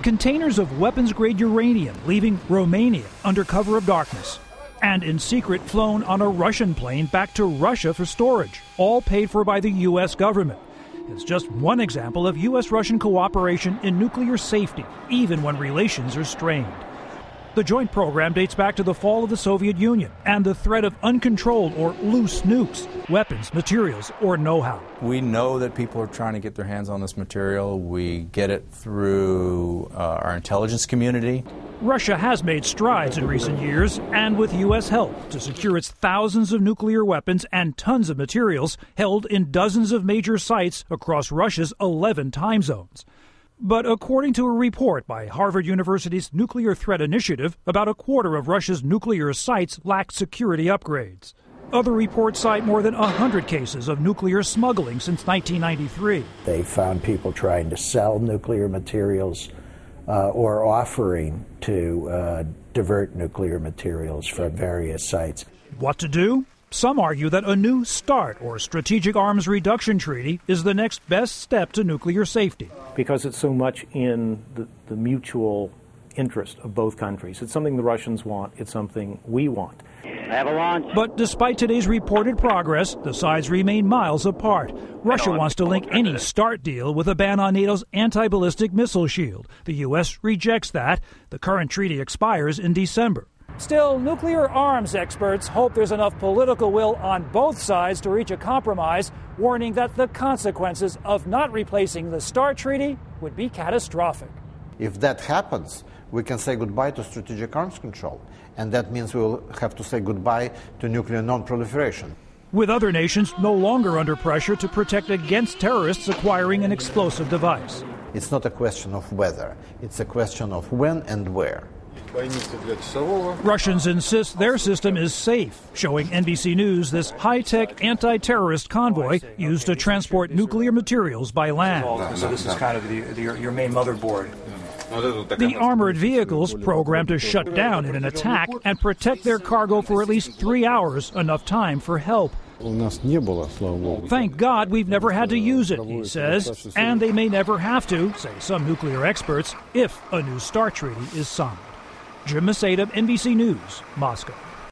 containers of weapons-grade uranium leaving Romania under cover of darkness, and in secret flown on a Russian plane back to Russia for storage, all paid for by the U.S. government. It's just one example of U.S.-Russian cooperation in nuclear safety, even when relations are strained. The joint program dates back to the fall of the Soviet Union and the threat of uncontrolled or loose nukes, weapons, materials, or know-how. We know that people are trying to get their hands on this material. We get it through our intelligence community. Russia has made strides in recent years, and with U.S. help, to secure its thousands of nuclear weapons and tons of materials held in dozens of major sites across Russia's 11 time zones. But according to a report by Harvard University's Nuclear Threat Initiative, about a quarter of Russia's nuclear sites lack security upgrades. Other reports cite more than 100 cases of nuclear smuggling since 1993. They found people trying to sell nuclear materials or offering to divert nuclear materials from various sites. What to do? Some argue that a new START, or Strategic Arms Reduction Treaty, is the next best step to nuclear safety. Because it's so much in the mutual interest of both countries. It's something the Russians want. It's something we want. But despite today's reported progress, the sides remain miles apart. Russia wants to link any START deal with a ban on NATO's anti-ballistic missile shield. The U.S. rejects that. The current treaty expires in December. Still, nuclear arms experts hope there's enough political will on both sides to reach a compromise, warning that the consequences of not replacing the START treaty would be catastrophic. If that happens, we can say goodbye to strategic arms control, and that means we will have to say goodbye to nuclear non-proliferation. With other nations no longer under pressure to protect against terrorists acquiring an explosive device. It's not a question of whether, it's a question of when and where. Russians insist their system is safe, showing NBC News this high-tech anti-terrorist convoy used to transport nuclear materials by land. So this is kind of your main motherboard. The armored vehicles programmed to shut down in an attack and protect their cargo for at least 3 hours, enough time for help. Thank God we've never had to use it, he says, and they may never have to, say some nuclear experts, if a new START treaty is signed. Jim Masada, NBC News, Moscow.